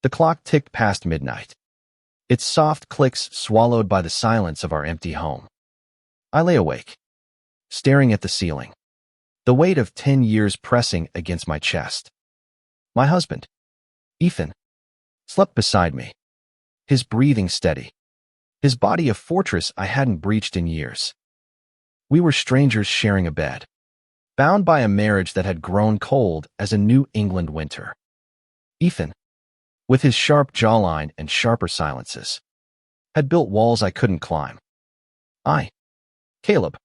The clock ticked past midnight, its soft clicks swallowed by the silence of our empty home. I lay awake, staring at the ceiling, the weight of 10 years pressing against my chest. My husband, Ethan, slept beside me, his breathing steady, his body a fortress I hadn't breached in years. We were strangers sharing a bed, bound by a marriage that had grown cold as a New England winter. Ethan, with his sharp jawline and sharper silences, had built walls I couldn't climb. I, Caleb,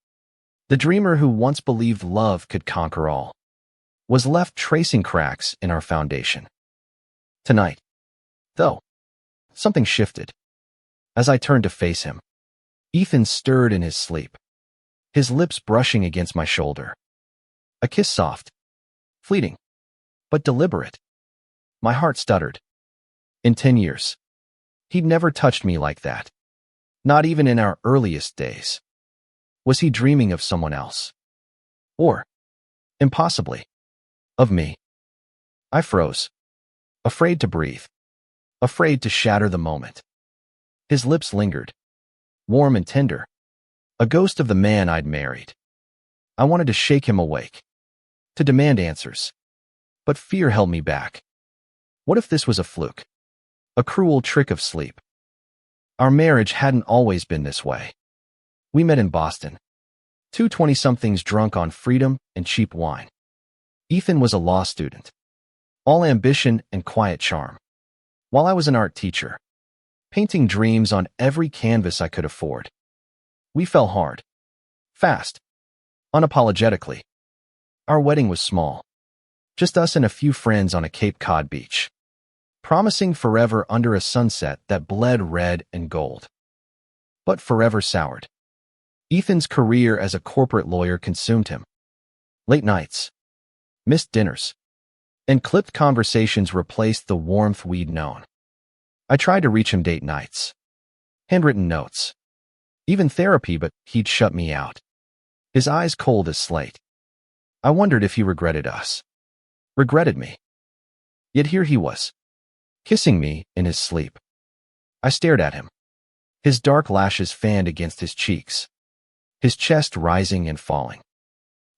the dreamer who once believed love could conquer all, was left tracing cracks in our foundation. Tonight, though, something shifted. As I turned to face him, Ethan stirred in his sleep, his lips brushing against my shoulder. A kiss soft, fleeting, but deliberate. My heart stuttered. In 10 years, he'd never touched me like that, not even in our earliest days. Was he dreaming of someone else? Or, impossibly, of me? I froze, afraid to breathe, afraid to shatter the moment. His lips lingered, warm and tender, a ghost of the man I'd married. I wanted to shake him awake, to demand answers, but fear held me back. What if this was a fluke, a cruel trick of sleep? Our marriage hadn't always been this way. We met in Boston, two 20-somethings drunk on freedom and cheap wine. Ethan was a law student, all ambition and quiet charm, while I was an art teacher, painting dreams on every canvas I could afford. We fell hard, fast, unapologetically. Our wedding was small, just us and a few friends on a Cape Cod beach, promising forever under a sunset that bled red and gold. But forever soured. Ethan's career as a corporate lawyer consumed him. Late nights, missed dinners, and clipped conversations replaced the warmth we'd known. I tried to reach him date nights, handwritten notes, even therapy, but he'd shut me out, his eyes cold as slate. I wondered if he regretted us, regretted me. Yet here he was, kissing me in his sleep. I stared at him, his dark lashes fanned against his cheeks, his chest rising and falling.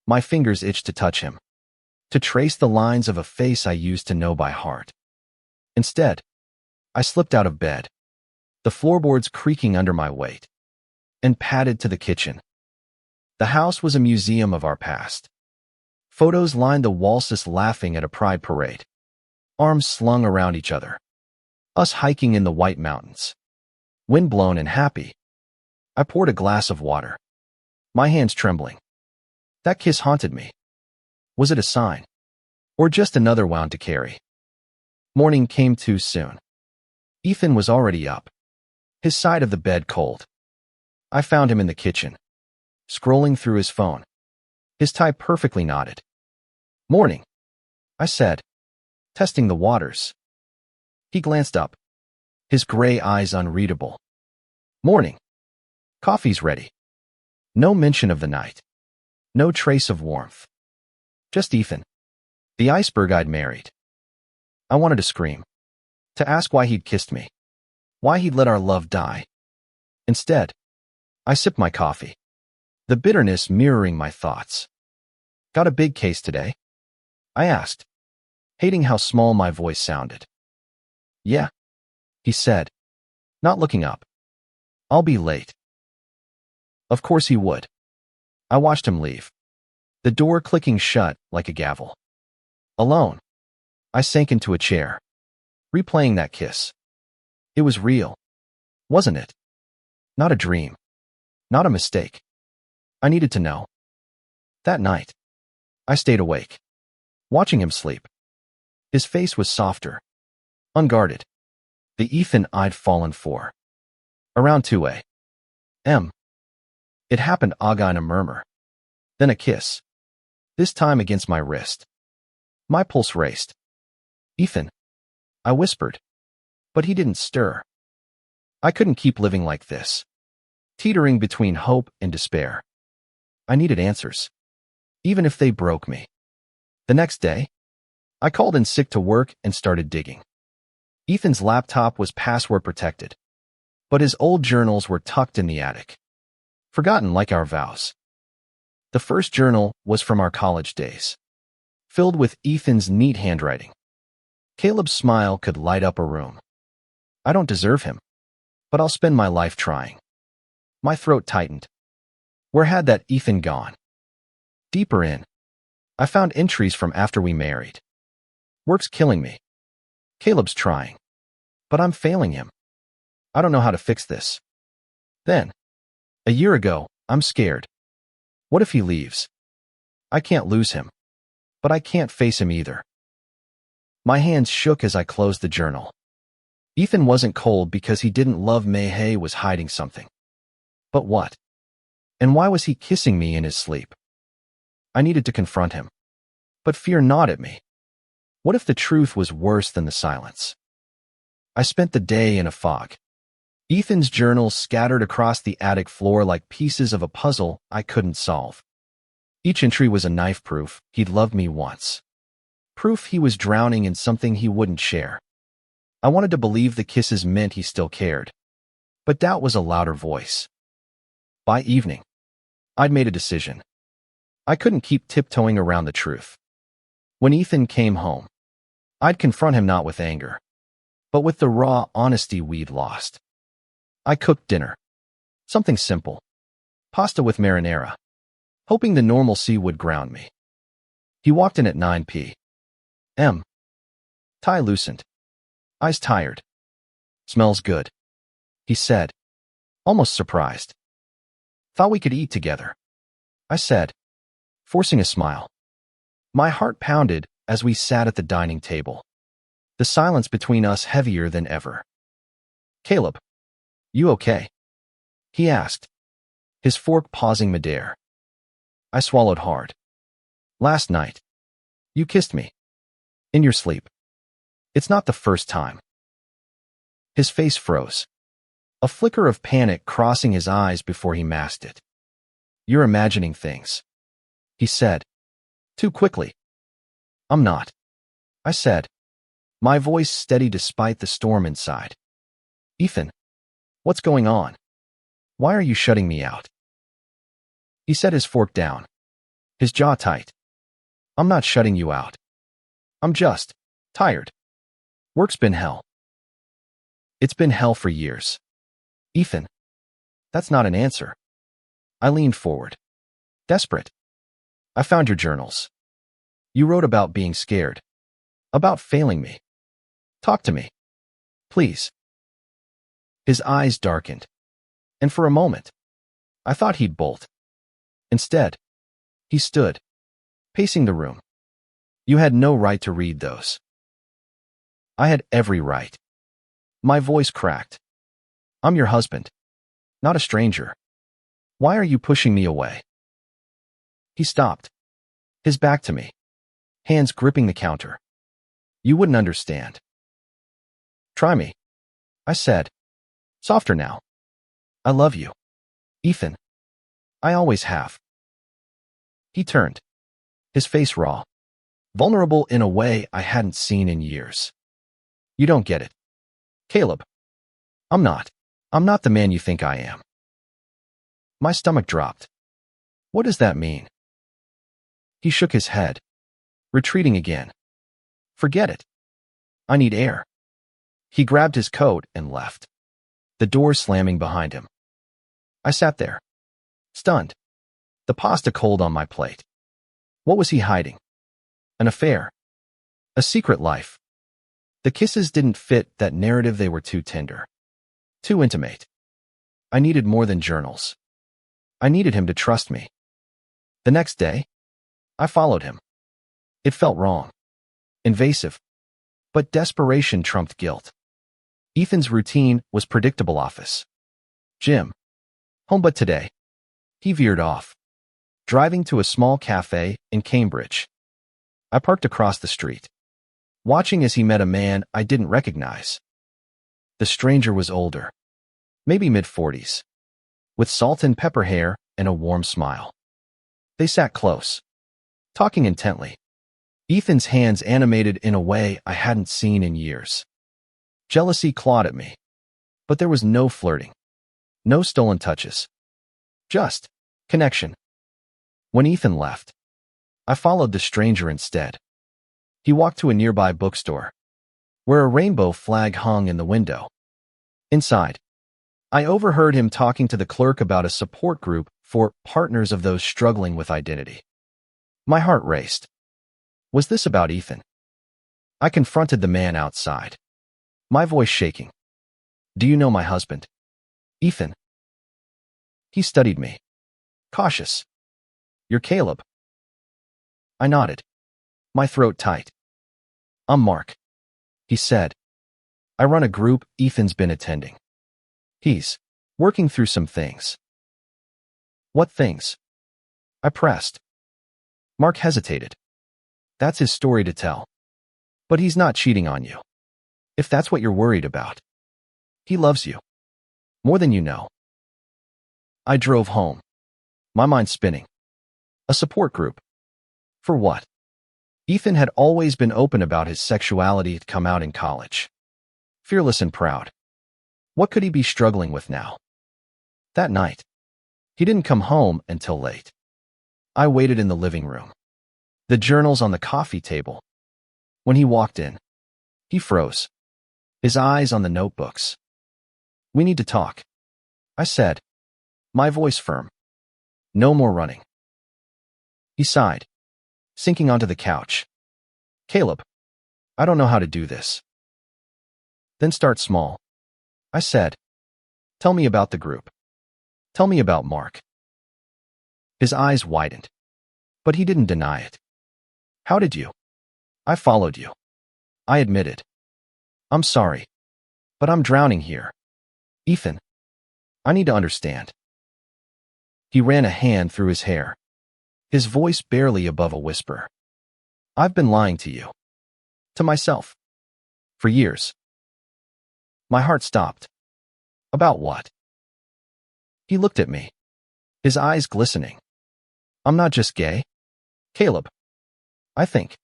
My fingers itched to touch him, to trace the lines of a face I used to know by heart. Instead, I slipped out of bed, the floorboards creaking under my weight, and padded to the kitchen. The house was a museum of our past. Photos lined the walls, us laughing at a pride parade, arms slung around each other, us hiking in the White Mountains, windblown and happy. I poured a glass of water, my hands trembling. That kiss haunted me. Was it a sign, or just another wound to carry? Morning came too soon. Ethan was already up, his side of the bed cold. I found him in the kitchen, scrolling through his phone, his tie perfectly knotted. "Morning," I said, testing the waters. He glanced up, his gray eyes unreadable. "Morning. Coffee's ready." No mention of the night, no trace of warmth. Just Ethan, the iceberg I'd married. I wanted to scream, to ask why he'd kissed me, why he'd let our love die. Instead, I sipped my coffee, the bitterness mirroring my thoughts. "Got a big case today?" I asked, hating how small my voice sounded. "Yeah," he said, not looking up. "I'll be late." Of course he would. I watched him leave, the door clicking shut like a gavel. Alone, I sank into a chair, replaying that kiss. It was real, wasn't it? Not a dream, not a mistake. I needed to know. That night, I stayed awake, watching him sleep. His face was softer, unguarded, the Ethan I'd fallen for. Around 2 a.m. It happened, aga in a murmur. Then a kiss, this time against my wrist. My pulse raced. "Ethan," I whispered, but he didn't stir. I couldn't keep living like this, teetering between hope and despair. I needed answers, even if they broke me. The next day, I called in sick to work and started digging. Ethan's laptop was password protected, but his old journals were tucked in the attic, forgotten like our vows. The first journal was from our college days, filled with Ethan's neat handwriting. Caleb's smile could light up a room. I don't deserve him, but I'll spend my life trying. My throat tightened. Where had that Ethan gone? Deeper in, I found entries from after we married. Work's killing me. Caleb's trying, but I'm failing him. I don't know how to fix this. Then, a year ago, I'm scared. What if he leaves? I can't lose him, but I can't face him either. My hands shook as I closed the journal. Ethan wasn't cold because he didn't love me. He was hiding something. But what? And why was he kissing me in his sleep? I needed to confront him. But fear gnawed at me. What if the truth was worse than the silence? I spent the day in a fog. Ethan's journals scattered across the attic floor like pieces of a puzzle I couldn't solve. Each entry was a knife proof he'd loved me once. Proof he was drowning in something he wouldn't share. I wanted to believe the kisses meant he still cared, but doubt was a louder voice. By evening, I'd made a decision. I couldn't keep tiptoeing around the truth. When Ethan came home, I'd confront him not with anger, but with the raw honesty we'd lost. I cooked dinner. Something simple. Pasta with marinara, hoping the normalcy would ground me. He walked in at 9 p.m. Tie loosened. Eyes tired. Smells good, he said, almost surprised. Thought we could eat together, I said, forcing a smile. My heart pounded as we sat at the dining table, the silence between us heavier than ever. Caleb, you okay? He asked, his fork pausing midair. I swallowed hard. Last night, you kissed me. In your sleep. It's not the first time. His face froze, a flicker of panic crossing his eyes before he masked it. You're imagining things, he said, too quickly. I'm not, I said, my voice steady despite the storm inside. Ethan, what's going on? Why are you shutting me out? He set his fork down, his jaw tight. I'm not shutting you out. I'm just tired. Work's been hell. It's been hell for years. Ethan, that's not an answer. I leaned forward, desperate. I found your journals. You wrote about being scared, about failing me. Talk to me, please. His eyes darkened, and for a moment, I thought he'd bolt. Instead, he stood, pacing the room. You had no right to read those. I had every right. My voice cracked. I'm your husband, not a stranger. Why are you pushing me away? He stopped, his back to me, hands gripping the counter. You wouldn't understand. Try me, I said, softer now. I love you, Ethan. I always have. He turned, his face raw, vulnerable in a way I hadn't seen in years. You don't get it, Caleb. I'm not the man you think I am. My stomach dropped. What does that mean? He shook his head, retreating again. Forget it. I need air. He grabbed his coat and left, the door slamming behind him. I sat there, stunned, the pasta cold on my plate. What was he hiding? An affair? A secret life? The kisses didn't fit that narrative. They were too tender, too intimate. I needed more than journals. I needed him to trust me. The next day, I followed him. It felt wrong, invasive, but desperation trumped guilt. Ethan's routine was predictable: office, gym, home. But today, he veered off, driving to a small cafe in Cambridge. I parked across the street, watching as he met a man I didn't recognize. The stranger was older, maybe mid-40s, with salt and pepper hair and a warm smile. They sat close, talking intently, Ethan's hands animated in a way I hadn't seen in years. Jealousy clawed at me, but there was no flirting, no stolen touches, just connection. When Ethan left, I followed the stranger instead. He walked to a nearby bookstore, where a rainbow flag hung in the window. Inside, I overheard him talking to the clerk about a support group for partners of those struggling with identity. My heart raced. Was this about Ethan? I confronted the man outside, my voice shaking. Do you know my husband, Ethan? He studied me, cautious. You're Caleb. I nodded, my throat tight. I'm Mark, he said. I run a group Ethan's been attending. He's working through some things. What things? I pressed. Mark hesitated. That's his story to tell. But he's not cheating on you, if that's what you're worried about. He loves you, more than you know. I drove home, my mind spinning. A support group. For what? Ethan had always been open about his sexuality to come out in college. Fearless and proud. What could he be struggling with now? That night, he didn't come home until late. I waited in the living room, the journals on the coffee table. When he walked in, he froze, his eyes on the notebooks. We need to talk, I said, my voice firm. No more running. He sighed, sinking onto the couch. Caleb, I don't know how to do this. Then start small, I said. Tell me about the group. Tell me about Mark. His eyes widened, but he didn't deny it. How did you? I followed you, I admitted. I'm sorry, but I'm drowning here. Ethan, I need to understand. He ran a hand through his hair, his voice barely above a whisper. I've been lying to you. To myself. For years. My heart stopped. About what? He looked at me, his eyes glistening. I'm not just gay, Caleb. I think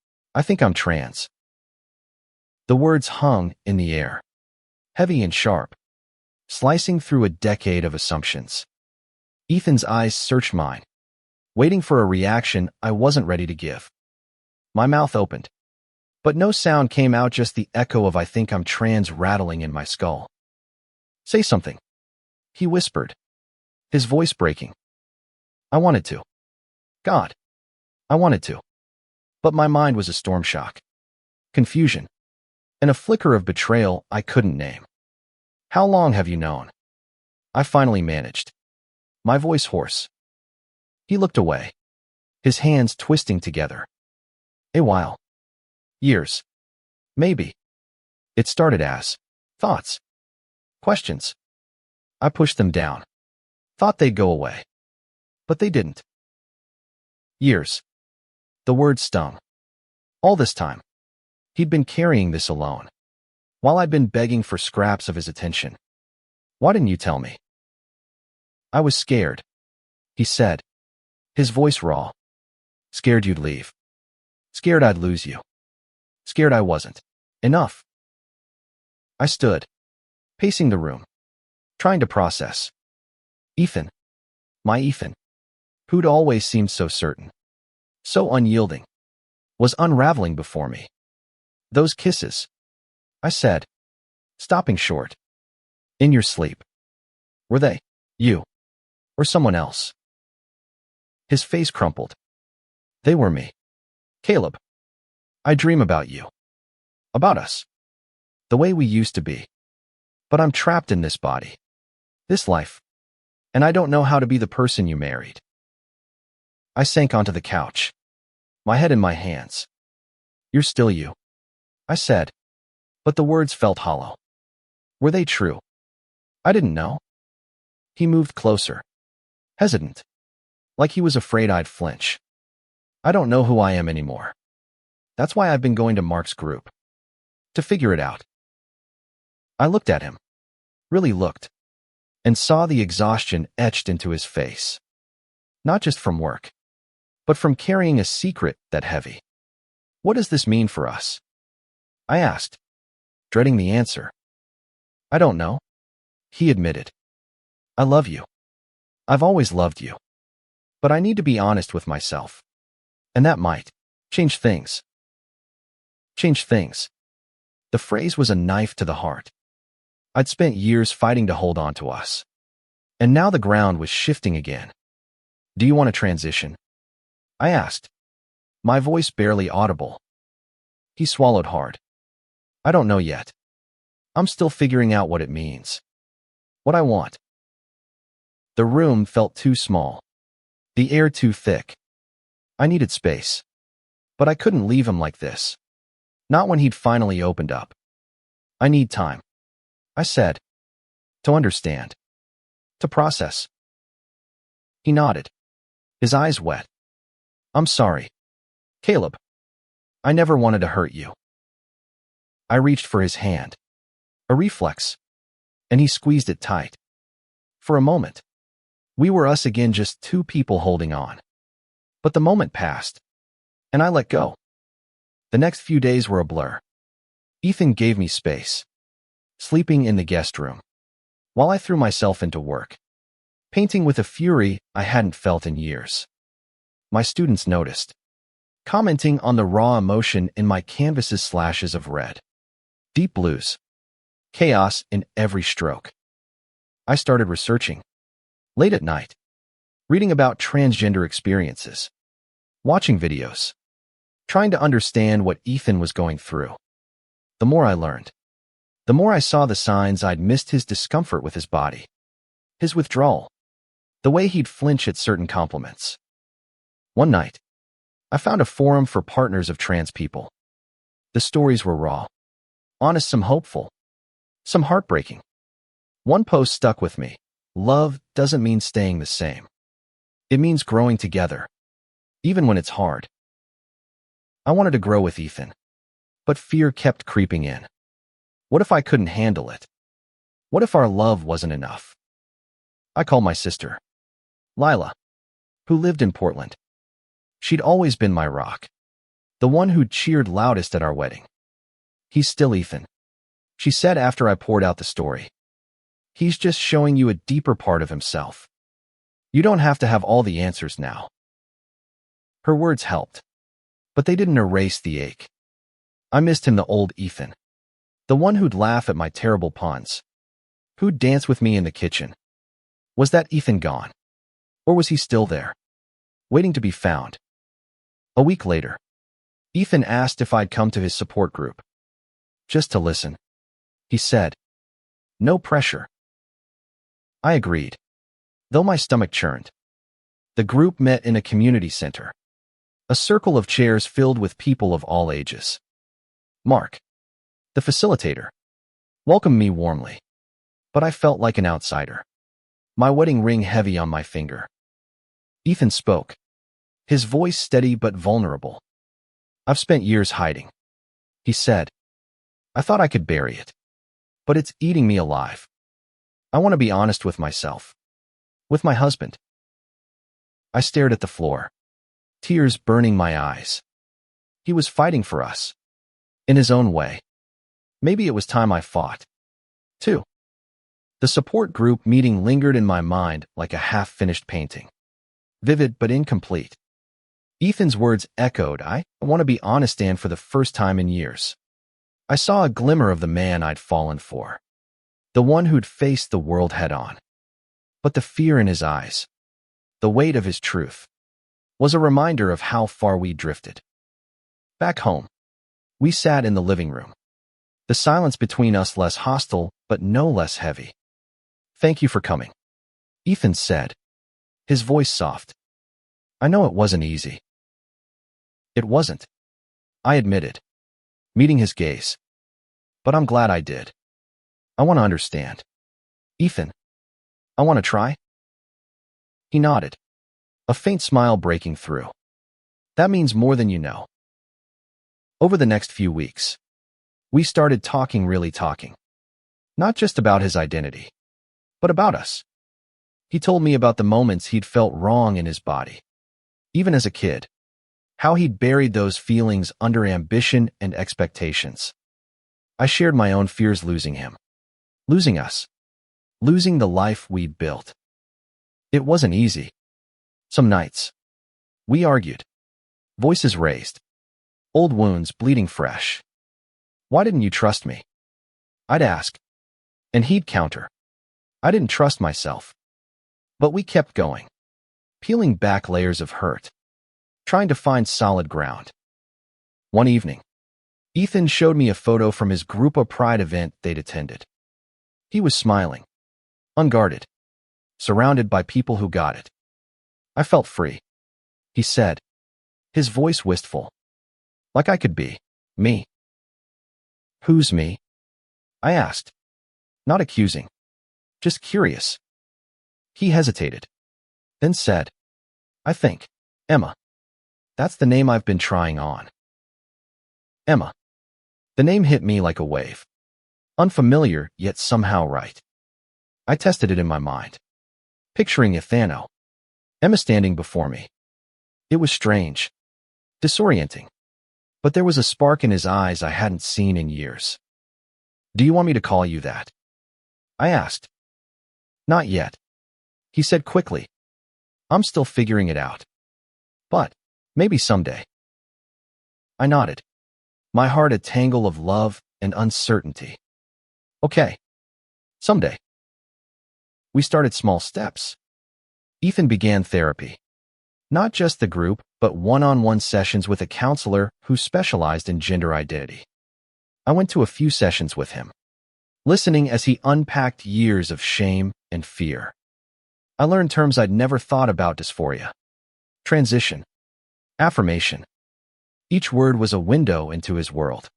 I'm trans. The words hung in the air, heavy and sharp, slicing through a decade of assumptions. Ethan's eyes searched mine, waiting for a reaction I wasn't ready to give. My mouth opened, but no sound came out, just the echo of I think I'm trans rattling in my skull. Say something, he whispered, his voice breaking. I wanted to. God, I wanted to. But my mind was a storm shock, confusion, and a flicker of betrayal I couldn't name. How long have you known? I finally managed, my voice hoarse. He looked away, his hands twisting together. A while. Years. Maybe. It started as thoughts, questions. I pushed them down, thought they'd go away. But they didn't. Years. The word stung. All this time, he'd been carrying this alone, while I'd been begging for scraps of his attention. Why didn't you tell me? I was scared, he said, his voice raw. Scared you'd leave. Scared I'd lose you. Scared I wasn't enough. I stood, pacing the room, trying to process. Ethan, my Ethan, who'd always seemed so certain, so unyielding, was unraveling before me. Those kisses, I said, stopping short. In your sleep. Were they you or someone else? His face crumpled. They were me. Caleb, I dream about you. About us. The way we used to be. But I'm trapped in this body. This life. And I don't know how to be the person you married. I sank onto the couch, my head in my hands. You're still you, I said, but the words felt hollow. Were they true? I didn't know. He moved closer, hesitant, like he was afraid I'd flinch. I don't know who I am anymore. That's why I've been going to Mark's group. To figure it out. I looked at him, really looked, and saw the exhaustion etched into his face. Not just from work, but from carrying a secret that heavy. What does this mean for us? I asked, dreading the answer. I don't know, he admitted. I love you. I've always loved you. But I need to be honest with myself. And that might change things. Change things. The phrase was a knife to the heart. I'd spent years fighting to hold on to us. And now the ground was shifting again. Do you want to transition? I asked, my voice barely audible. He swallowed hard. I don't know yet. I'm still figuring out what it means. What I want. The room felt too small. The air too thick. I needed space. But I couldn't leave him like this. Not when he'd finally opened up. I need time, I said. To understand. To process. He nodded. His eyes wet. I'm sorry, Caleb. I never wanted to hurt you. I reached for his hand. A reflex. And he squeezed it tight. For a moment. We were us again, just two people holding on. But the moment passed. And I let go. The next few days were a blur. Ethan gave me space. Sleeping in the guest room. While I threw myself into work. Painting with a fury I hadn't felt in years. My students noticed. Commenting on the raw emotion in my canvas's slashes of red. Deep blues. Chaos in every stroke. I started researching. Late at night. Reading about transgender experiences. Watching videos. Trying to understand what Ethan was going through. The more I learned, the more I saw the signs I'd missed: his discomfort with his body, his withdrawal, the way he'd flinch at certain compliments. One night, I found a forum for partners of trans people. The stories were raw, honest, some hopeful, some heartbreaking. One post stuck with me. Love doesn't mean staying the same. It means growing together, even when it's hard. I wanted to grow with Ethan, but fear kept creeping in. What if I couldn't handle it? What if our love wasn't enough? I called my sister, Lila, who lived in Portland. She'd always been my rock, the one who'd cheered loudest at our wedding. He's still Ethan, she said after I poured out the story. He's just showing you a deeper part of himself. You don't have to have all the answers now. Her words helped, but they didn't erase the ache. I missed him, the old Ethan, the one who'd laugh at my terrible puns, who'd dance with me in the kitchen. Was that Ethan gone? Or was he still there, waiting to be found? A week later, Ethan asked if I'd come to his support group. Just to listen, he said. No pressure. I agreed, though my stomach churned. The group met in a community center, a circle of chairs filled with people of all ages. Mark, the facilitator, welcomed me warmly, but I felt like an outsider, my wedding ring heavy on my finger. Ethan spoke, his voice steady but vulnerable. I've spent years hiding, he said. I thought I could bury it, but it's eating me alive. I want to be honest with myself, with my husband. I stared at the floor, tears burning my eyes. He was fighting for us, in his own way. Maybe it was time I fought, too. The support group meeting lingered in my mind like a half-finished painting, vivid but incomplete. Ethan's words echoed, I want to be honest, and for the first time in years, I saw a glimmer of the man I'd fallen for, the one who'd faced the world head-on. But the fear in his eyes, the weight of his truth, was a reminder of how far we drifted. Back home, we sat in the living room, the silence between us less hostile but no less heavy. Thank you for coming, Ethan said, his voice soft. I know it wasn't easy. It wasn't, I admitted, meeting his gaze. But I'm glad I did. I want to understand. Ethan, I want to try. He nodded, a faint smile breaking through. That means more than you know. Over the next few weeks, we started talking, really talking. Not just about his identity, but about us. He told me about the moments he'd felt wrong in his body, even as a kid, how he'd buried those feelings under ambition and expectations. I shared my own fears losing him, losing us, losing the life we'd built. It wasn't easy. Some nights, we argued, voices raised, old wounds bleeding fresh. Why didn't you trust me? I'd ask, and he'd counter. I didn't trust myself. But we kept going, peeling back layers of hurt, trying to find solid ground. One evening, Ethan showed me a photo from his group of Pride event they'd attended. He was smiling, unguarded, surrounded by people who got it. I felt free, he said, his voice wistful, like I could be me. Who's me? I asked, not accusing, just curious. He hesitated, then said, I think, Emma. That's the name I've been trying on. Emma. The name hit me like a wave. Unfamiliar, yet somehow right. I tested it in my mind, picturing Ethano, Emma standing before me. It was strange, disorienting, but there was a spark in his eyes I hadn't seen in years. Do you want me to call you that? I asked. Not yet, he said quickly. I'm still figuring it out. But maybe someday. I nodded, my heart a tangle of love and uncertainty. Okay, someday. We started small steps. Ethan began therapy. Not just the group, but one-on-one sessions with a counselor who specialized in gender identity. I went to a few sessions with him, listening as he unpacked years of shame and fear. I learned terms I'd never thought about: dysphoria, transition, affirmation. Each word was a window into his world,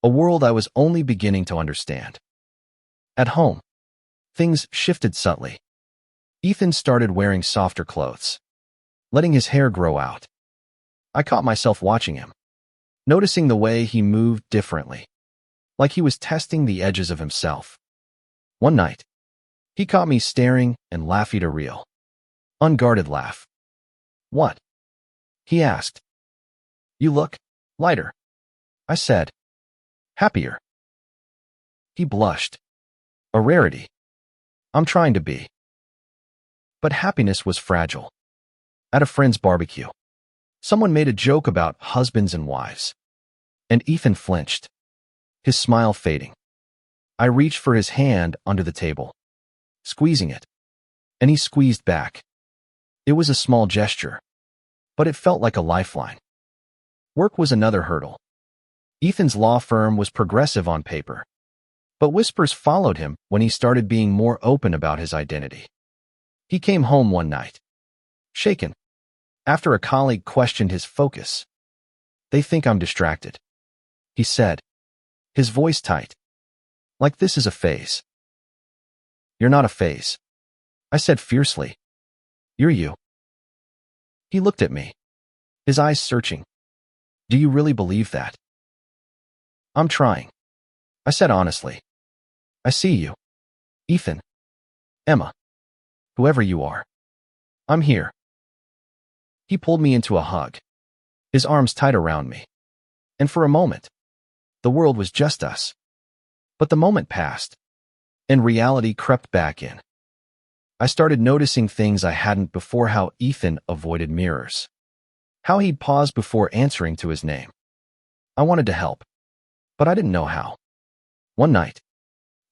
a world I was only beginning to understand. At home, things shifted subtly. Ethan started wearing softer clothes, letting his hair grow out. I caught myself watching him, noticing the way he moved differently, like he was testing the edges of himself. One night, he caught me staring and laughed a real, unguarded laugh. What? He asked. You look lighter, I said. Happier. He blushed. A rarity. I'm trying to be. But happiness was fragile. At a friend's barbecue, someone made a joke about husbands and wives, and Ethan flinched, his smile fading. I reached for his hand under the table, squeezing it, and he squeezed back. It was a small gesture, but it felt like a lifeline. Work was another hurdle. Ethan's law firm was progressive on paper, but whispers followed him when he started being more open about his identity. He came home one night, shaken, after a colleague questioned his focus. They think I'm distracted, he said, his voice tight, like this is a phase. You're not a phase, I said fiercely. You're you. He looked at me, his eyes searching. Do you really believe that? I'm trying, I said honestly. I see you, Ethan, Emma, whoever you are. I'm here. He pulled me into a hug, his arms tight around me. And for a moment, the world was just us. But the moment passed, and reality crept back in. I started noticing things I hadn't before: how Ethan avoided mirrors, how he'd pause before answering to his name. I wanted to help, but I didn't know how. One night,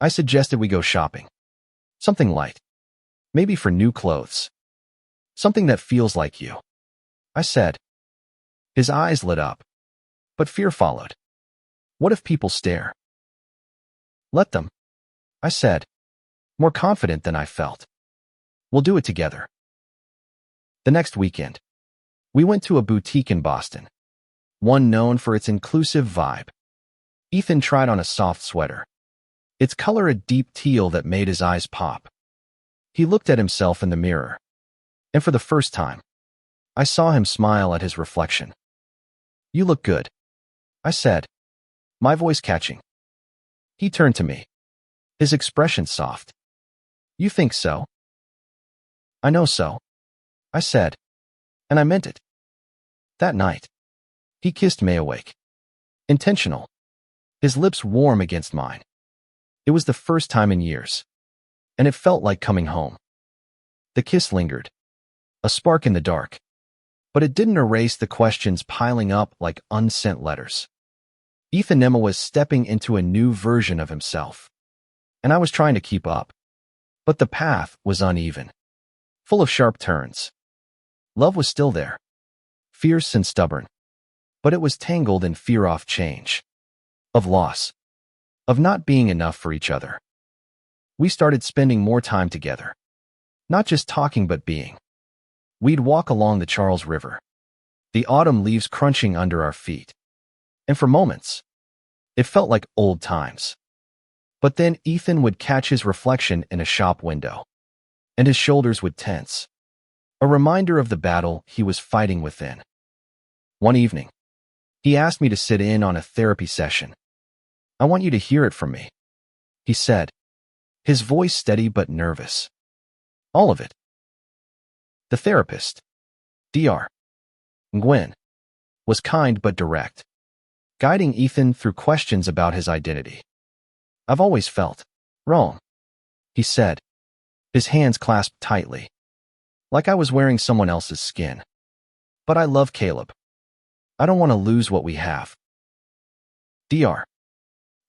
I suggested we go shopping. Something light, maybe for new clothes. Something that feels like you, I said. His eyes lit up, but fear followed. What if people stare? Let them, I said, more confident than I felt. We'll do it together. The next weekend, we went to a boutique in Boston, one known for its inclusive vibe. Ethan tried on a soft sweater, its color a deep teal that made his eyes pop. He looked at himself in the mirror, and for the first time, I saw him smile at his reflection. You look good, I said, my voice catching. He turned to me, his expression soft. You think so? I know so, I said, and I meant it. That night, he kissed me awake. Intentional, his lips warm against mine. It was the first time in years, and it felt like coming home. The kiss lingered, a spark in the dark, but it didn't erase the questions piling up like unsent letters. Ethan Emma was stepping into a new version of himself, and I was trying to keep up. But the path was uneven, full of sharp turns. Love was still there, fierce and stubborn, but it was tangled in fear of change, of loss, of not being enough for each other. We started spending more time together, not just talking but being. We'd walk along the Charles River, the autumn leaves crunching under our feet, and for moments, it felt like old times. But then Ethan would catch his reflection in a shop window, and his shoulders would tense, a reminder of the battle he was fighting within. One evening, he asked me to sit in on a therapy session. "I want you to hear it from me," he said, his voice steady but nervous. "All of it." The therapist, Dr. Nguyen, was kind but direct, guiding Ethan through questions about his identity. "I've always felt wrong," he said, his hands clasped tightly, like I was wearing someone else's skin. "But I love Caleb. I don't want to lose what we have." Dr.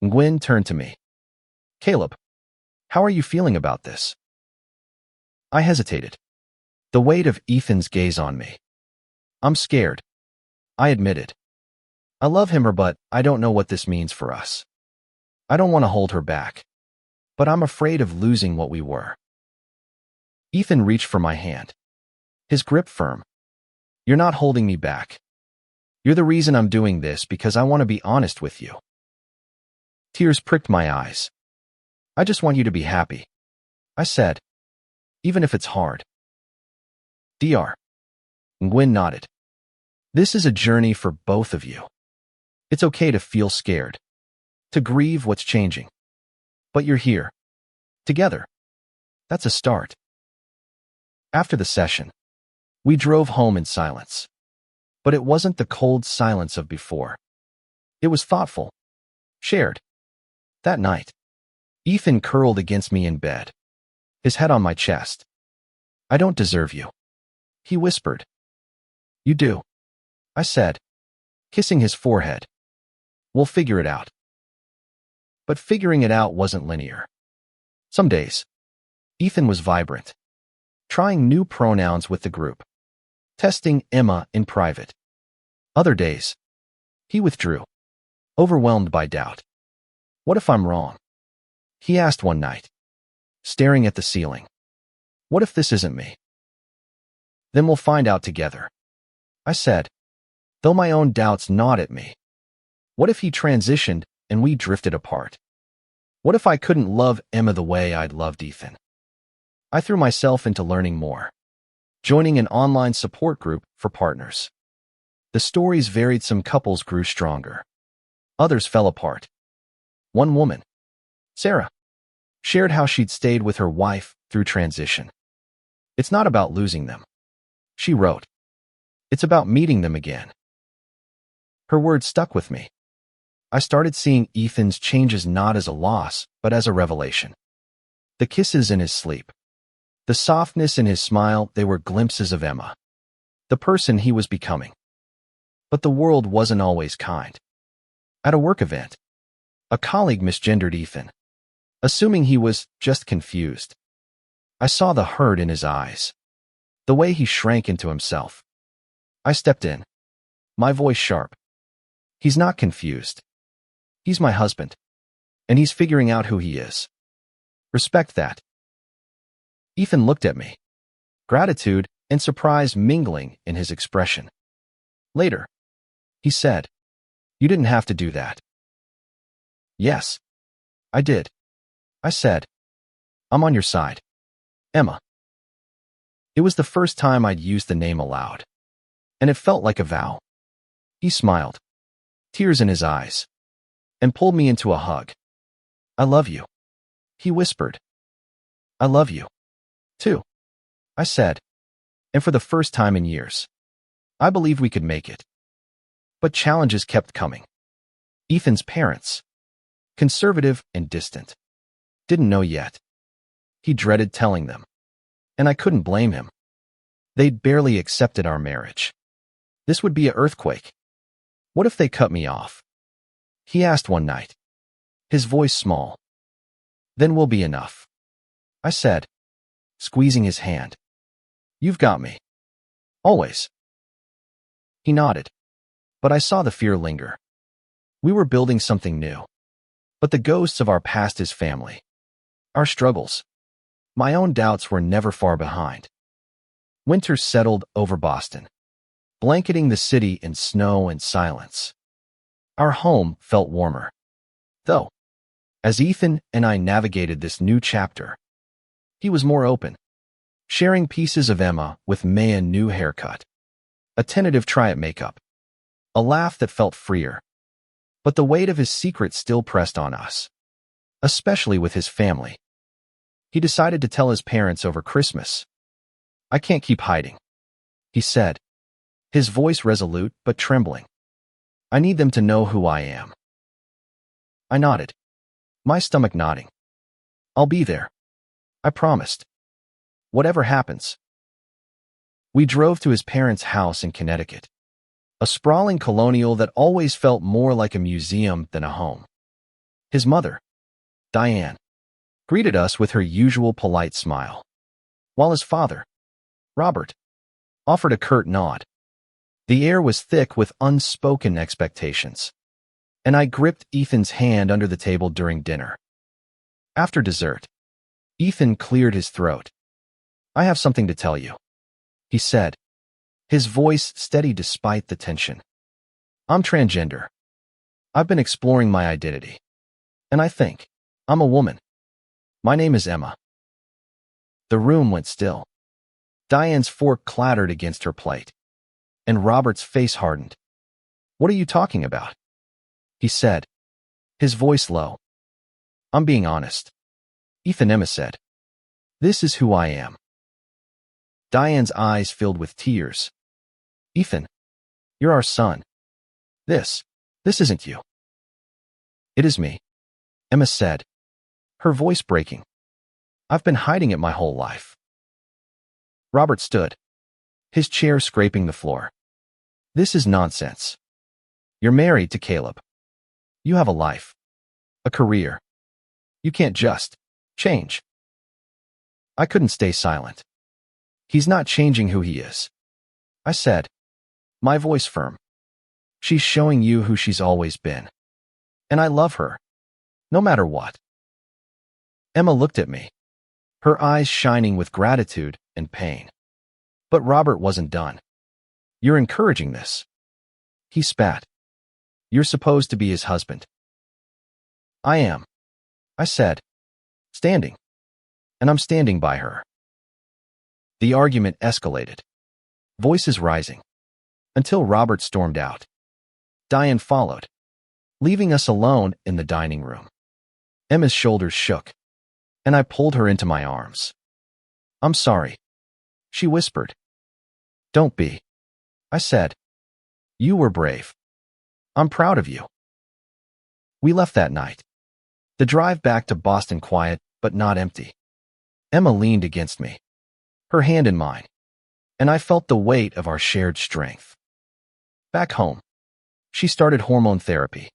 Nguyen turned to me. "Caleb, how are you feeling about this?" I hesitated, the weight of Ethan's gaze on me. "I'm scared," I admitted. "I love him, but I don't know what this means for us. I don't want to hold her back, but I'm afraid of losing what we were." Ethan reached for my hand, his grip firm. "You're not holding me back. You're the reason I'm doing this because I want to be honest with you." Tears pricked my eyes. "I just want you to be happy," I said, "even if it's hard." Dr. Nguyen nodded. "This is a journey for both of you. It's okay to feel scared, to grieve what's changing. But you're here, together. That's a start." After the session, we drove home in silence. But it wasn't the cold silence of before. It was thoughtful, shared. That night, Ethan curled against me in bed, his head on my chest. "I don't deserve you," he whispered. "You do," I said, kissing his forehead. "We'll figure it out." But figuring it out wasn't linear. Some days, Ethan was vibrant, trying new pronouns with the group, testing Emma in private. Other days, he withdrew, overwhelmed by doubt. "What if I'm wrong?" he asked one night, staring at the ceiling. "What if this isn't me?" "Then we'll find out together," I said, though my own doubts gnawed at me. What if he transitioned and we drifted apart? What if I couldn't love Emma the way I'd loved Ethan? I threw myself into learning more, joining an online support group for partners. The stories varied. Some couples grew stronger. Others fell apart. One woman, Sarah, shared how she'd stayed with her wife through transition. "It's not about losing them," she wrote. "It's about meeting them again." Her words stuck with me. I started seeing Ethan's changes not as a loss, but as a revelation. The kisses in his sleep, the softness in his smile, they were glimpses of Emma, the person he was becoming. But the world wasn't always kind. At a work event, a colleague misgendered Ethan, assuming he was just confused. I saw the hurt in his eyes, the way he shrank into himself. I stepped in, my voice sharp. "He's not confused. He's my husband, and he's figuring out who he is. Respect that." Ethan looked at me, gratitude and surprise mingling in his expression. Later, he said, "You didn't have to do that." "Yes, I did," I said. "I'm on your side, Emma." It was the first time I'd used the name aloud, and it felt like a vow. He smiled, tears in his eyes, and pulled me into a hug. "I love you," he whispered. "I love you, too," I said, and for the first time in years, I believed we could make it. But challenges kept coming. Ethan's parents, conservative and distant, didn't know yet. He dreaded telling them, and I couldn't blame him. They'd barely accepted our marriage. This would be an earthquake. What if they cut me off? He asked one night, his voice small. Then we'll be enough, I said, squeezing his hand. You've got me. Always. He nodded, but I saw the fear linger. We were building something new. But the ghosts of our past is family. Our struggles. My own doubts were never far behind. Winter settled over Boston, blanketing the city in snow and silence. Our home felt warmer, though, as Ethan and I navigated this new chapter. He was more open, sharing pieces of Emma with May's new haircut, a tentative try at makeup, a laugh that felt freer. But the weight of his secret still pressed on us, especially with his family. He decided to tell his parents over Christmas. I can't keep hiding, he said, his voice resolute but trembling. I need them to know who I am. I nodded, my stomach nodding. I'll be there, I promised. Whatever happens. We drove to his parents' house in Connecticut, a sprawling colonial that always felt more like a museum than a home. His mother, Diane, greeted us with her usual polite smile, while his father, Robert, offered a curt nod. The air was thick with unspoken expectations, and I gripped Ethan's hand under the table during dinner. After dessert, Ethan cleared his throat. I have something to tell you, he said, his voice steady despite the tension. I'm transgender. I've been exploring my identity, and I think I'm a woman. My name is Emma. The room went still. Diane's fork clattered against her plate, and Robert's face hardened. What are you talking about? He said, his voice low. I'm being honest, Emma said. This is who I am. Diane's eyes filled with tears. Ethan, you're our son. This isn't you. It is me, Emma said, her voice breaking. I've been hiding it my whole life. Robert stood, his chair scraping the floor. This is nonsense. You're married to Caleb. You have a life, a career. You can't just change. I couldn't stay silent. He's not changing who he is, I said, my voice firm. She's showing you who she's always been. And I love her, no matter what. Emma looked at me, her eyes shining with gratitude and pain. But Robert wasn't done. You're encouraging this. He spat. You're supposed to be his husband. I am, I said, standing. And I'm standing by her. The argument escalated, voices rising, until Robert stormed out. Diane followed, leaving us alone in the dining room. Emma's shoulders shook, and I pulled her into my arms. I'm sorry, she whispered. Don't be, I said. You were brave. I'm proud of you. We left that night. The drive back to Boston quiet, but not empty. Emma leaned against me, her hand in mine, and I felt the weight of our shared strength. Back home, she started hormone therapy,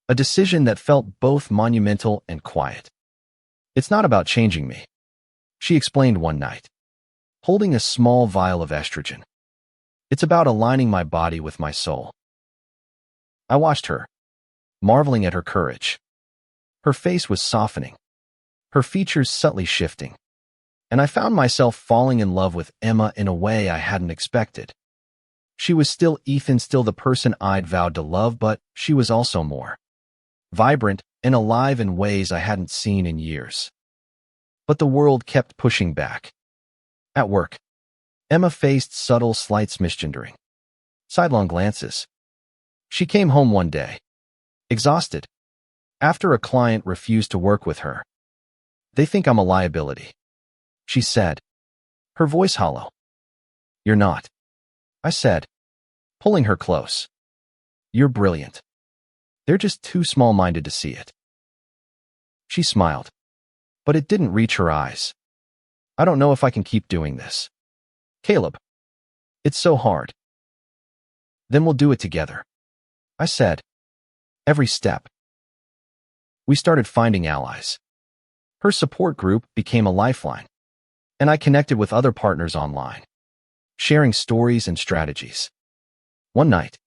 a decision that felt both monumental and quiet. It's not about changing me, she explained one night, holding a small vial of estrogen. It's about aligning my body with my soul. I watched her, marveling at her courage. Her face was softening, her features subtly shifting, and I found myself falling in love with Emma in a way I hadn't expected. She was still Ethan, still the person I'd vowed to love, but she was also more vibrant and alive in ways I hadn't seen in years. But the world kept pushing back. At work, Emma faced subtle slights, misgendering, sidelong glances. She came home one day, exhausted, after a client refused to work with her. They think I'm a liability, she said, her voice hollow. You're not, I said, pulling her close. You're brilliant. They're just too small-minded to see it. She smiled, but it didn't reach her eyes. I don't know if I can keep doing this. Caleb, it's so hard. Then we'll do it together, I said. Every step. We started finding allies. Her support group became a lifeline, and I connected with other partners online, sharing stories and strategies. One night,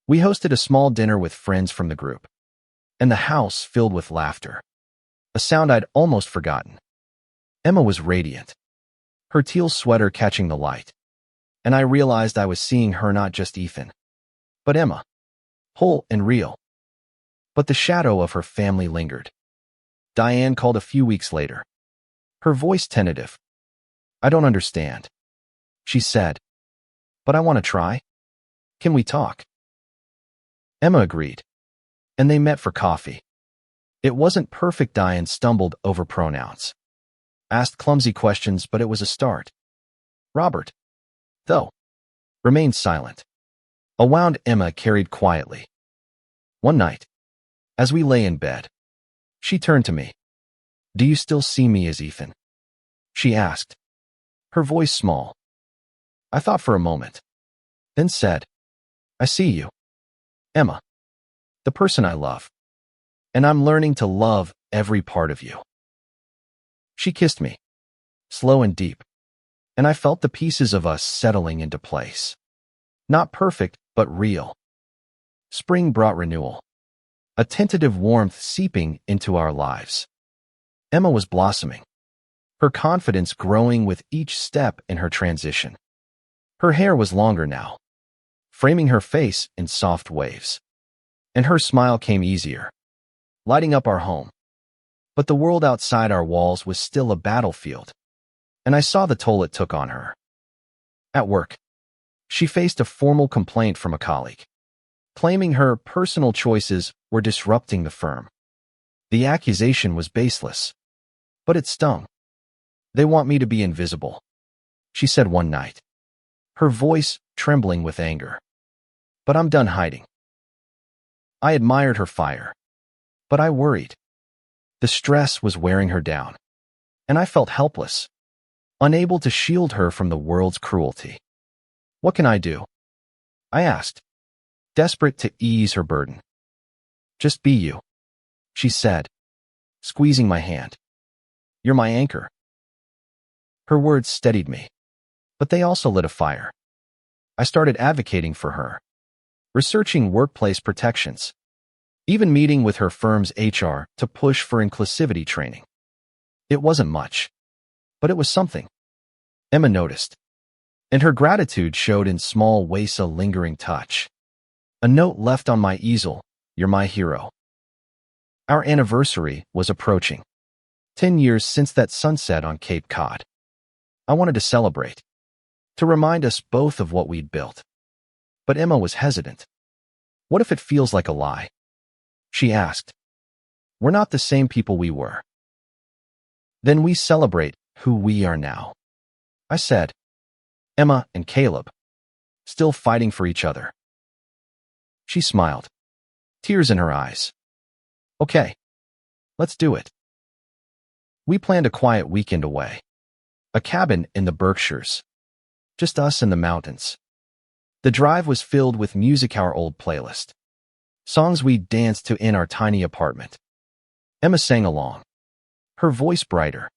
we hosted a small dinner with friends from the group, and the house filled with laughter, a sound I'd almost forgotten. Emma was radiant, her teal sweater catching the light, and I realized I was seeing her not just Ethan, but Emma, whole and real. But the shadow of her family lingered. Diane called a few weeks later, her voice tentative. I don't understand, she said, but I want to try. Can we talk? Emma agreed, and they met for coffee. It wasn't perfect. Diane stumbled over pronouns, asked clumsy questions, but it was a start. Robert, though, remained silent. A wound Emma carried quietly. One night, as we lay in bed, she turned to me. Do you still see me as Ethan? She asked, her voice small. I thought for a moment, then said, I see you, Emma, the person I love, and I'm learning to love every part of you. She kissed me, slow and deep, and I felt the pieces of us settling into place. Not perfect, but real. Spring brought renewal, a tentative warmth seeping into our lives. Emma was blossoming, her confidence growing with each step in her transition. Her hair was longer now, framing her face in soft waves, and her smile came easier, lighting up our home. But the world outside our walls was still a battlefield, and I saw the toll it took on her. At work, she faced a formal complaint from a colleague, claiming her personal choices were disrupting the firm. The accusation was baseless, but it stung. They want me to be invisible, she said one night, her voice trembling with anger. But I'm done hiding. I admired her fire, but I worried. The stress was wearing her down, and I felt helpless, unable to shield her from the world's cruelty. What can I do? I asked, desperate to ease her burden. Just be you, she said, squeezing my hand. You're my anchor. Her words steadied me, but they also lit a fire. I started advocating for her, researching workplace protections, even meeting with her firm's HR to push for inclusivity training. It wasn't much, but it was something. Emma noticed, and her gratitude showed in small ways, a lingering touch. A note left on my easel, you're my hero. Our anniversary was approaching. 10 years since that sunset on Cape Cod. I wanted to celebrate, to remind us both of what we'd built. But Emma was hesitant. What if it feels like a lie? She asked. We're not the same people we were. Then we celebrate who we are now, I said. Emma and Caleb, still fighting for each other. She smiled, tears in her eyes. Okay, let's do it. We planned a quiet weekend away, a cabin in the Berkshires, just us in the mountains. The drive was filled with music, our old playlist, songs we danced to in our tiny apartment. Emma sang along, her voice brighter,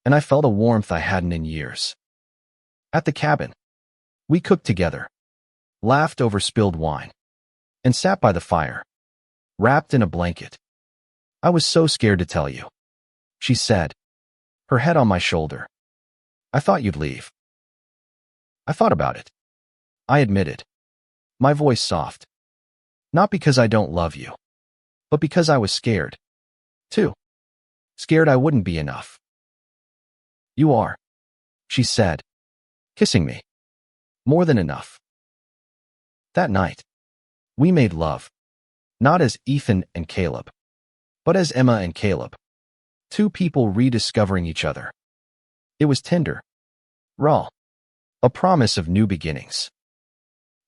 and I felt a warmth I hadn't in years. At the cabin, we cooked together, laughed over spilled wine, and sat by the fire, wrapped in a blanket. I was so scared to tell you, she said, her head on my shoulder. I thought you'd leave. I thought about it, I admitted, my voice soft. Not because I don't love you, but because I was scared, too. Scared I wouldn't be enough. You are, she said, kissing me. More than enough. That night, we made love, not as Ethan and Caleb, but as Emma and Caleb, two people rediscovering each other. It was tender, raw, a promise of new beginnings.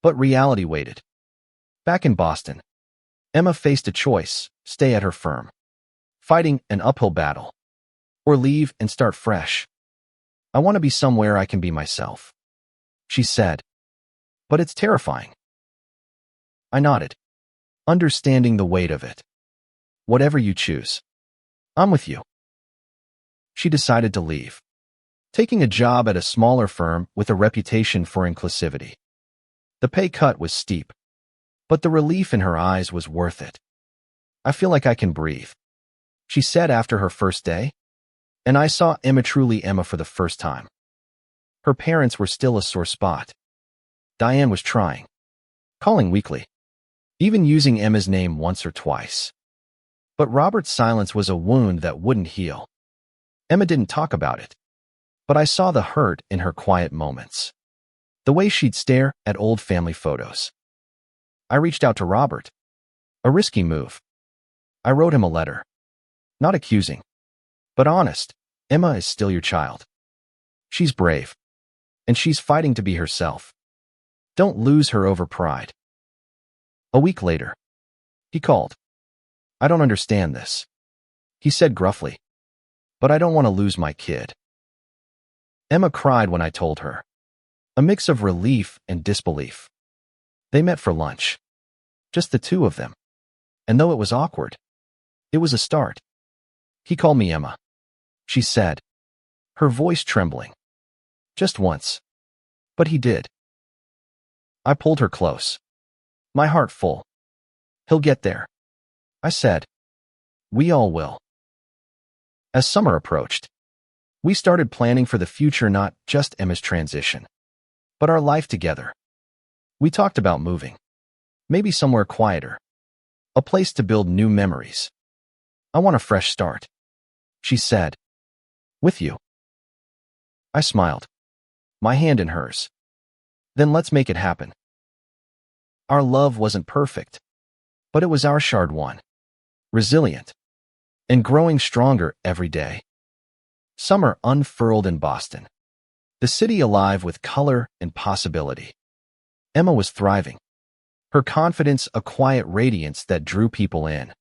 But reality waited. Back in Boston, Emma faced a choice: stay at her firm, fighting an uphill battle, or leave and start fresh. I want to be somewhere I can be myself, she said. But it's terrifying. I nodded, understanding the weight of it. Whatever you choose, I'm with you. She decided to leave, taking a job at a smaller firm with a reputation for inclusivity. The pay cut was steep, but the relief in her eyes was worth it. I feel like I can breathe, she said after her first day, and I saw truly Emma for the first time. Her parents were still a sore spot. Diane was trying, calling weekly, even using Emma's name once or twice. But Robert's silence was a wound that wouldn't heal. Emma didn't talk about it, but I saw the hurt in her quiet moments. The way she'd stare at old family photos. I reached out to Robert. A risky move. I wrote him a letter. Not accusing, but honest. Emma is still your child. She's brave, and she's fighting to be herself. Don't lose her over pride. A week later, he called. I don't understand this, he said gruffly, but I don't want to lose my kid. Emma cried when I told her. A mix of relief and disbelief. They met for lunch. Just the two of them. And though it was awkward, it was a start. He called me Emma, she said, her voice trembling. Just once. But he did. I pulled her close, my heart full. He'll get there, I said. We all will. As summer approached, we started planning for the future, not just Emma's transition, but our life together. We talked about moving, maybe somewhere quieter, a place to build new memories. I want a fresh start, she said. With you. I smiled, my hand in hers. Then let's make it happen. Our love wasn't perfect, but it was our shared one, resilient, and growing stronger every day. Summer unfurled in Boston, the city alive with color and possibility. Emma was thriving, her confidence a quiet radiance that drew people in.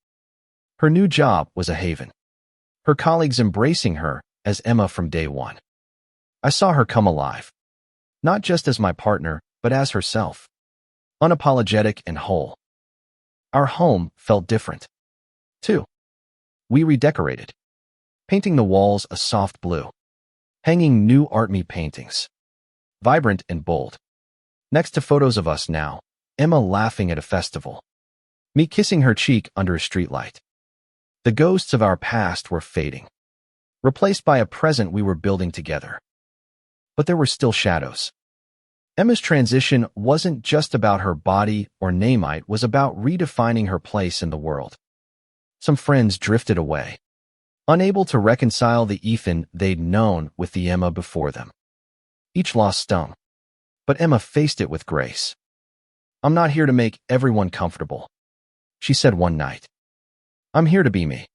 Her new job was a haven, her colleagues embracing her as Emma from day one. I saw her come alive, not just as my partner, but as herself, unapologetic and whole. Our home felt different, too. We redecorated, painting the walls a soft blue, hanging new Art Me paintings, vibrant and bold. Next to photos of us now, Emma laughing at a festival, me kissing her cheek under a streetlight. The ghosts of our past were fading, replaced by a present we were building together. But there were still shadows. Emma's transition wasn't just about her body or name, it was about redefining her place in the world. Some friends drifted away, unable to reconcile the Ethan they'd known with the Emma before them. Each loss stung, but Emma faced it with grace. I'm not here to make everyone comfortable, she said one night. I'm here to be me.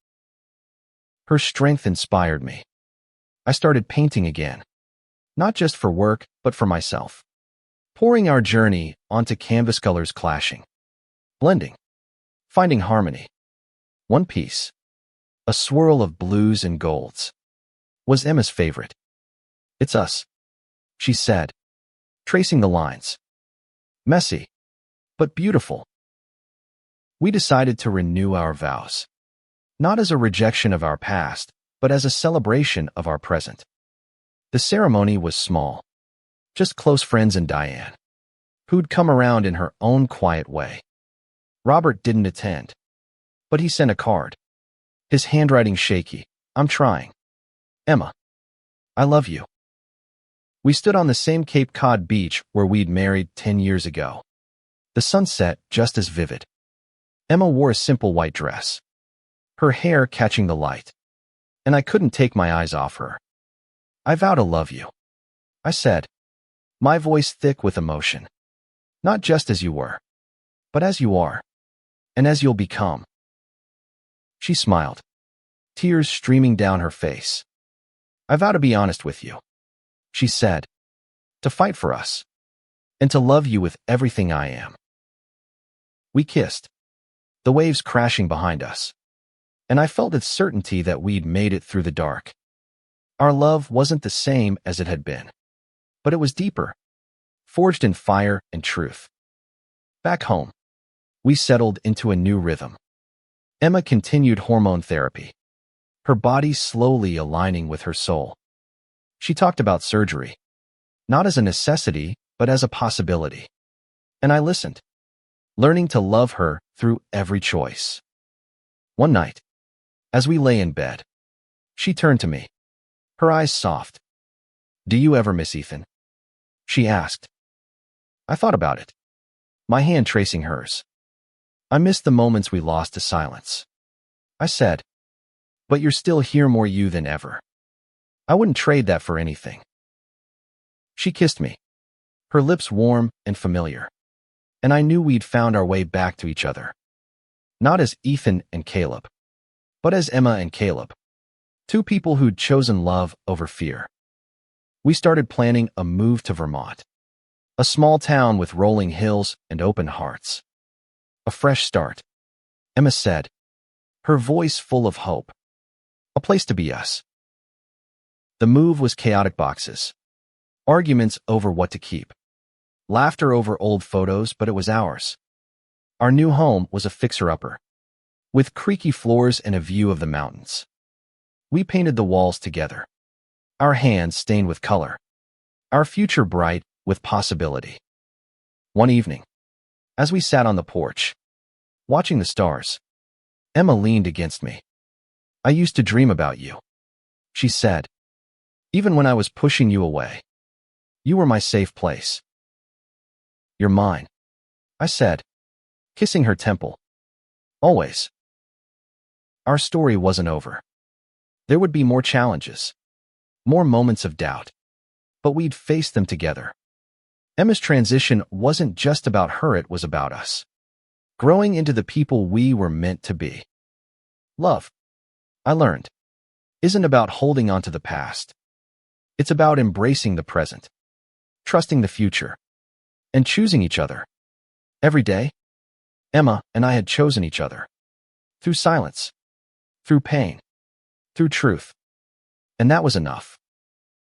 Her strength inspired me. I started painting again, not just for work, but for myself. Pouring our journey onto canvas, colors clashing, blending, finding harmony. One piece, a swirl of blues and golds, was Emma's favorite. It's us, she said, tracing the lines. Messy, but beautiful. We decided to renew our vows, not as a rejection of our past, but as a celebration of our present. The ceremony was small, just close friends and Diane, who'd come around in her own quiet way. Robert didn't attend, but he sent a card, his handwriting shaky. I'm trying. Emma, I love you. We stood on the same Cape Cod beach where we'd married 10 years ago. The sunset just as vivid. Emma wore a simple white dress, her hair catching the light, and I couldn't take my eyes off her. I vow to love you, I said, my voice thick with emotion. Not just as you were, but as you are, and as you'll become. She smiled, tears streaming down her face. I vow to be honest with you, she said, to fight for us, and to love you with everything I am. We kissed, the waves crashing behind us, and I felt its certainty that we'd made it through the dark. Our love wasn't the same as it had been, but it was deeper, forged in fire and truth. Back home, we settled into a new rhythm. Emma continued hormone therapy, her body slowly aligning with her soul. She talked about surgery, not as a necessity, but as a possibility. And I listened, learning to love her through every choice. One night, as we lay in bed, she turned to me, her eyes soft. "Do you ever miss Ethan?" she asked. I thought about it, my hand tracing hers. "I miss the moments we lost to silence," I said. "But you're still here, more you than ever. I wouldn't trade that for anything." She kissed me, her lips warm and familiar, and I knew we'd found our way back to each other. Not as Ethan and Caleb, but as Emma and Caleb, two people who'd chosen love over fear. We started planning a move to Vermont, a small town with rolling hills and open hearts. A fresh start, Emma said, her voice full of hope. A place to be us. The move was chaotic boxes, arguments over what to keep, laughter over old photos, but it was ours. Our new home was a fixer-upper, with creaky floors and a view of the mountains. We painted the walls together, our hands stained with color, our future bright with possibility. One evening, as we sat on the porch, watching the stars, Emma leaned against me. "I used to dream about you," she said. "Even when I was pushing you away, you were my safe place." "You're mine," I said, kissing her temple. "Always." Our story wasn't over. There would be more challenges, more moments of doubt, but we'd face them together. Emma's transition wasn't just about her, it was about us, growing into the people we were meant to be. Love, I learned, isn't about holding on to the past. It's about embracing the present, trusting the future, and choosing each other. Every day, Emma and I had chosen each other. Through silence, through pain, through truth. And that was enough.